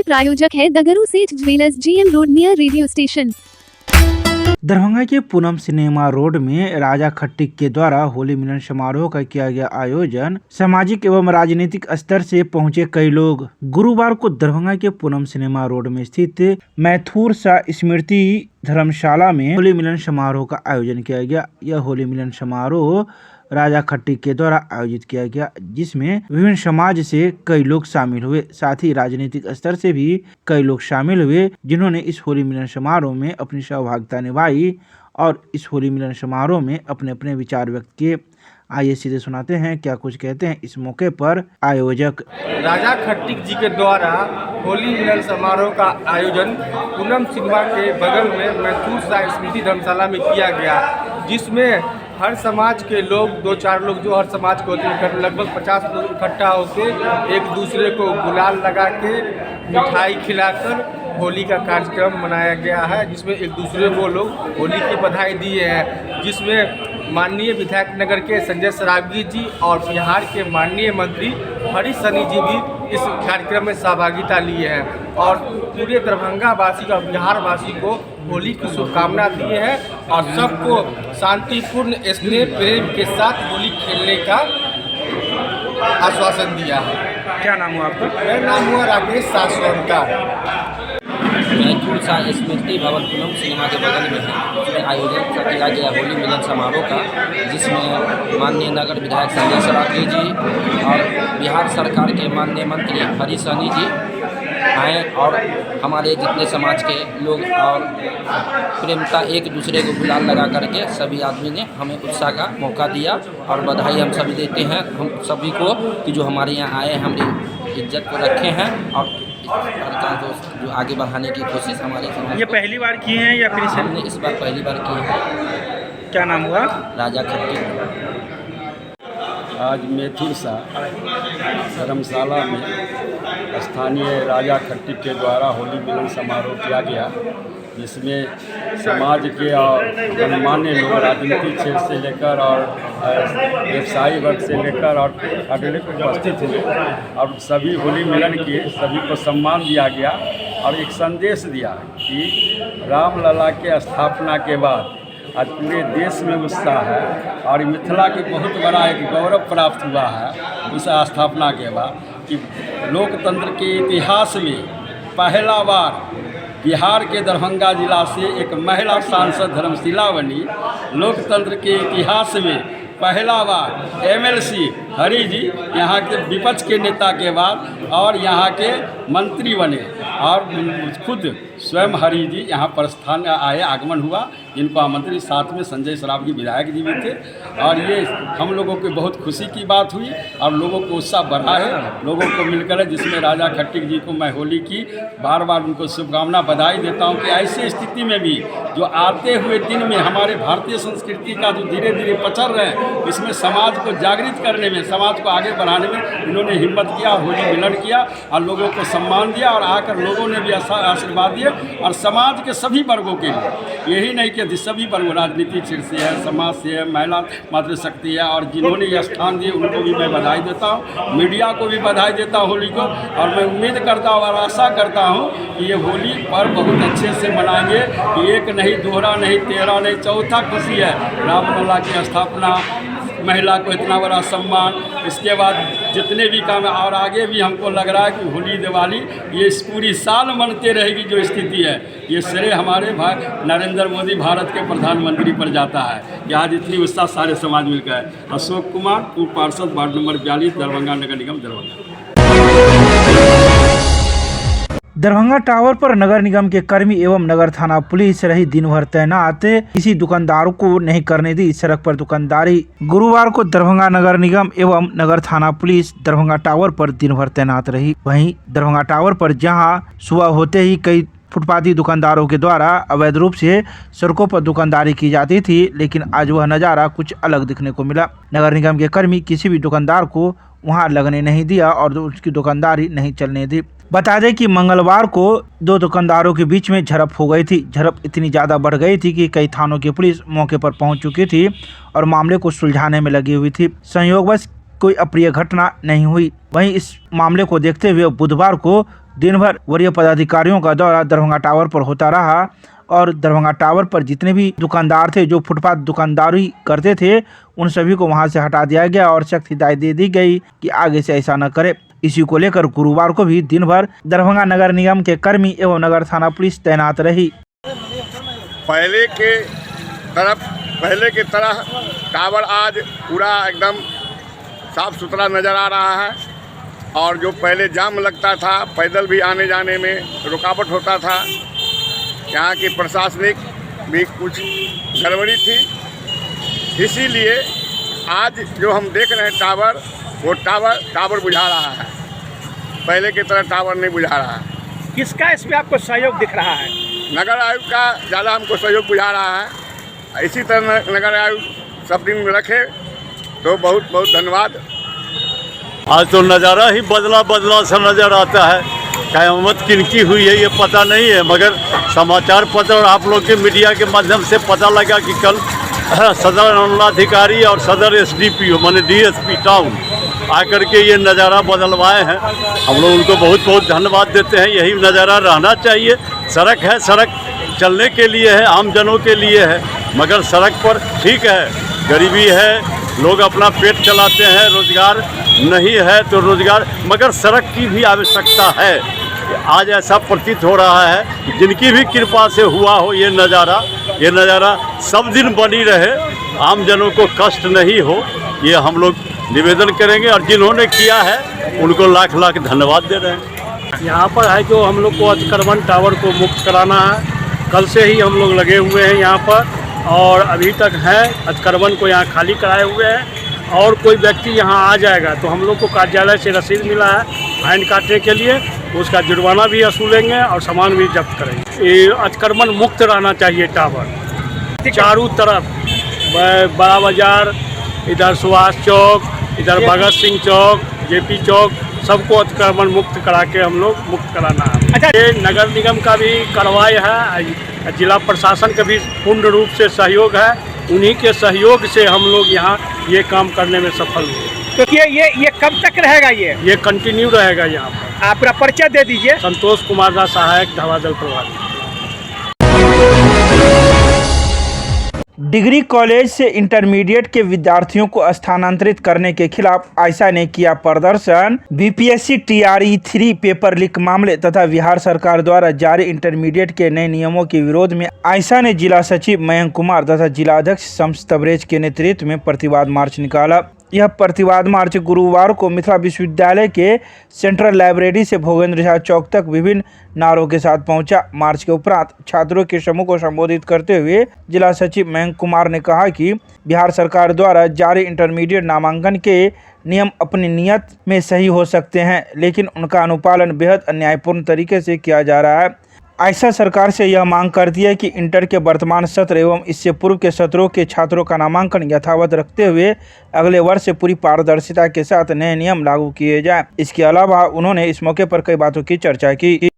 प्रायोजक है दगरू सेठ jewellers, GM road near radio station. Darbhanga के पूनम सिनेमा रोड में राजा खट्टिक के द्वारा होली मिलन समारोह का किया गया आयोजन। सामाजिक एवं राजनीतिक स्तर से पहुंचे कई लोग। गुरुवार को दरभंगा के पूनम सिनेमा रोड में स्थित मैथुर शाह स्मृति धर्मशाला में होली मिलन समारोह का आयोजन किया गया। यह होली मिलन समारोह राजा खट्टिक के द्वारा आयोजित किया गया, जिसमें विभिन्न समाज से कई लोग शामिल हुए। साथ ही राजनीतिक स्तर से भी कई लोग शामिल हुए, जिन्होंने इस होली मिलन समारोह में अपनी सहभागिता निभाई और इस होली मिलन समारोह में अपने अपने विचार व्यक्त किए। आइए सीधे सुनाते हैं क्या कुछ कहते हैं इस मौके पर आयोजक। राजा खट्टिक जी के द्वारा होली मिलन समारोह का आयोजन पूनम सिनेमा के बगल में मैथुर शाह स्मृति धर्मशाला में किया गया, जिसमें हर समाज के लोग, 2-4 लोग जो हर समाज के होते हैं, लगभग 50 लोग इकट्ठा होकर एक दूसरे को गुलाल लगा के मिठाई खिलाकर होली का कार्यक्रम मनाया गया है, जिसमें एक दूसरे को लोग होली की बधाई दिए हैं। जिसमें माननीय विधायक नगर के संजय सरावगी जी और बिहार के माननीय मंत्री हरीश सनी जी भी इस कार्यक्रम में सहभागिता लिए हैं और पूरे दरभंगा वासी और बिहार वासी को होली की शुभकामना दिए हैं और सबको शांतिपूर्ण स्नेह प्रेम के साथ होली खेलने का आश्वासन दिया है। क्या नाम हुआ आपका? मेरा नाम हुआ राकेश सासवंकर। मैथुर शाह स्मृति भवन पूनम सिनेमा के बगल में है, उसमें आयोजन किया गया होली मिलन समारोह का, जिसमें माननीय नगर विधायक संजय सरावगी जी और बिहार सरकार के माननीय मंत्री हरीश सनी जी आए और हमारे जितने समाज के लोग और प्रेमता एक दूसरे को गुलाल लगा करके सभी आदमी ने हमें उत्साह का मौका दिया और बधाई हम सभी देते हैं हम सभी को कि जो हमारे यहाँ आए, हमारी इज्जत को रखे हैं और जो आगे बढ़ाने की कोशिश हमारे समाज। ये पहली बार किए हैं या फिर हमने इस बार पहली बार की है। क्या नाम हुआ? राजा खट्टिक। आज मैथुर शाह धर्मशाला में स्थानीय राजा खट्टिक के द्वारा होली मिलन समारोह किया गया, जिसमें समाज के और गणमान्य लोग, राजनीतिक क्षेत्र से लेकर और व्यवसायी वर्ग से लेकर और अगले उपस्थित हुए और सभी होली मिलन किए, सभी को सम्मान दिया गया और एक संदेश दिया कि रामलला के स्थापना के बाद आज पूरे देश में उत्साह है और मिथिला के बहुत बड़ा एक गौरव प्राप्त हुआ है उस स्थापना के बाद कि लोकतंत्र के इतिहास में पहला बार बिहार के दरभंगा जिला से एक महिला सांसद धर्मशिला बनी। लोकतंत्र के इतिहास में पहला बार MLC हरी जी यहाँ के विपक्ष के नेता के बाद और यहाँ के मंत्री बने और खुद स्वयं हरी जी यहाँ पर स्थान आए, आगमन हुआ। इनको आमंत्रित, साथ में संजय सरावगी विधायक जी भी थे और ये हम लोगों की बहुत खुशी की बात हुई और लोगों को उत्साह बढ़ा है लोगों को मिलकर, जिसमें राजा खट्टिक जी को मैं होली की बार बार उनको शुभकामना बधाई देता हूँ कि ऐसी स्थिति में भी जो आते हुए दिन में हमारे भारतीय संस्कृति का जो धीरे धीरे पचर रहे हैं, इसमें समाज को जागृत करने में, समाज को आगे बढ़ाने में इन्होंने हिम्मत किया, होली मिलन किया और लोगों को सम्मान दिया और आकर लोगों ने भी आशीर्वाद दिया और समाज के सभी वर्गों के लिए, यही नहीं कि सभी वर्ग, राजनीतिक क्षेत्र से है, समाज से है, महिला मातृशक्ति है और जिन्होंने ये स्थान दिए उनको भी मैं बधाई देता हूँ। मीडिया को भी बधाई देता हूँ होली को और मैं उम्मीद करता हूँ और आशा करता हूँ कि ये होली पर बहुत अच्छे से मनाएंगे कि एक नहीं, दोहरा नहीं, 13 नहीं, चौथा खुशी है रामलला की स्थापना, महिला को इतना बड़ा सम्मान, इसके बाद जितने भी काम है और आगे भी हमको लग रहा है कि होली दिवाली ये इस पूरी साल मनते रहेगी। जो स्थिति है ये श्रेय हमारे भाई नरेंद्र मोदी भारत के प्रधानमंत्री पर जाता है कि आज इतनी उत्साह सारे समाज मिलकर है। अशोक कुमार, पूर्व पार्षद, वार्ड नंबर 42, दरभंगा नगर निगम, दरभंगा। दरभंगा टावर पर नगर निगम के कर्मी एवं नगर थाना पुलिस रही दिन भर तैनात। किसी दुकानदारों को नहीं करने दी सड़क पर दुकानदारी। गुरुवार को दरभंगा नगर निगम एवं नगर थाना पुलिस दरभंगा टावर पर दिन भर तैनात रही। वहीं दरभंगा टावर पर जहां सुबह होते ही कई फुटपाथी दुकानदारों के द्वारा अवैध रूप से सड़कों पर दुकानदारी की जाती थी, लेकिन आज वह नज़ारा कुछ अलग दिखने को मिला। नगर निगम के कर्मी किसी भी दुकानदार को वहां लगने नहीं दिया और उसकी दुकानदारी नहीं चलने दी। बता दें कि मंगलवार को 2 दुकानदारों के बीच में झड़प हो गई थी। झड़प इतनी ज़्यादा बढ़ गई थी कि कई थानों की पुलिस मौके पर पहुंच चुकी थी और मामले को सुलझाने में लगी हुई थी। संयोगवश कोई अप्रिय घटना नहीं हुई। वहीं इस मामले को देखते हुए बुधवार को दिन भर वरीय पदाधिकारियों का दौरा दरभंगा टावर पर होता रहा और दरभंगा टावर पर जितने भी दुकानदार थे जो फुटपाथ दुकानदारी करते थे उन सभी को वहां से हटा दिया गया और सख्त हिदायत दे दी गई कि आगे से ऐसा न करे। इसी को लेकर गुरुवार को भी दिन भर दरभंगा नगर निगम के कर्मी एवं नगर थाना पुलिस तैनात रही। पहले की तरह टावर आज पूरा एकदम साफ सुथरा नज़र आ रहा है और जो पहले जाम लगता था, पैदल भी आने जाने में रुकावट होता था, यहाँ की प्रशासनिक भी कुछ गड़बड़ी थी। इसीलिए आज जो हम देख रहे हैं टावर, वो टावर बुझा रहा है, पहले की तरह टावर नहीं बुझा रहा है। किसका इसमें आपको सहयोग दिख रहा है? नगर आयुक्त का ज़्यादा हमको सहयोग बुझा रहा है। इसी तरह नगर आयुक्त सब दिन रखे तो बहुत बहुत धन्यवाद। आज तो नज़ारा ही बदला सा नज़र आता है। क़यामत किनकी हुई है ये पता नहीं है, मगर समाचार पत्र और आप लोग के मीडिया के माध्यम से पता लगा कि कल सदर अंचलाधिकारी और सदर SDPO माने DSP टाउन आकर के ये नज़ारा बदलवाए हैं। हम लोग उनको बहुत बहुत धन्यवाद देते हैं। यही नज़ारा रहना चाहिए। सड़क है, सड़क चलने के लिए है, आम जनों के लिए है, मगर सड़क पर ठीक है, गरीबी है, लोग अपना पेट चलाते हैं, रोज़गार नहीं है तो रोज़गार, मगर सड़क की भी आवश्यकता है। आज ऐसा प्रतीत हो रहा है कि जिनकी भी कृपा से हुआ हो ये नज़ारा सब दिन बनी रहे, आम जनों को कष्ट नहीं हो, ये हम लोग निवेदन करेंगे और जिन्होंने किया है उनको लाख लाख धन्यवाद दे रहे हैं। यहाँ पर है जो हम लोग को अतिक्रमण टावर को मुक्त कराना है। कल से ही हम लोग लगे हुए हैं यहाँ पर और अभी तक है अतिक्रमण को यहाँ खाली कराए हुए हैं। और कोई व्यक्ति यहाँ आ जाएगा तो हम लोग को कार्यालय से रसीद मिला है फाइन काटने के लिए, उसका जुर्माना भी वसूलेंगे और सामान भी जब्त करेंगे। ये अतिक्रमण मुक्त रहना चाहिए टावर चारों तरफ, बड़ा बाजार, इधर सुभाष चौक, इधर भगत सिंह चौक, JP चौक, सबको अतिक्रमण मुक्त करा के हम लोग मुक्त कराना है। अच्छा, ये नगर निगम का भी कार्रवाई है, जिला प्रशासन का भी पूर्ण रूप से सहयोग है। उन्हीं के सहयोग से हम लोग यहाँ ये काम करने में सफल हुए। तो ये कब तक रहेगा? ये कंटिन्यू रहेगा यहाँ पर। आपका परिचय दे दीजिए। संतोष कुमार दास, सहायक ढाबा जल प्रभारी। डिग्री कॉलेज से इंटरमीडिएट के विद्यार्थियों को स्थानांतरित करने के खिलाफ आयशा ने किया प्रदर्शन। BPSC TRE 3 पेपर लीक मामले तथा बिहार सरकार द्वारा जारी इंटरमीडिएट के नए नियमों के विरोध में आयशा ने जिला सचिव मयंक कुमार तथा जिलाध्यक्ष शम्स तबरेज के नेतृत्व में प्रतिवाद मार्च निकाला। यह प्रतिवाद मार्च गुरुवार को मिथिला विश्वविद्यालय के सेंट्रल लाइब्रेरी से भोगेंद्र झा चौक तक विभिन्न नारों के साथ पहुंचा। मार्च के उपरांत छात्रों के समूह को संबोधित करते हुए जिला सचिव मयंक कुमार ने कहा कि बिहार सरकार द्वारा जारी इंटरमीडिएट नामांकन के नियम अपनी नियत में सही हो सकते हैं, लेकिन उनका अनुपालन बेहद अन्यायपूर्ण तरीके से किया जा रहा है। आयशा सरकार से यह मांग करती है कि इंटर के वर्तमान सत्र एवं इससे पूर्व के सत्रों के छात्रों का नामांकन यथावत रखते हुए अगले वर्ष से पूरी पारदर्शिता के साथ नए नियम लागू किए जाएं। इसके अलावा उन्होंने इस मौके पर कई बातों की चर्चा की।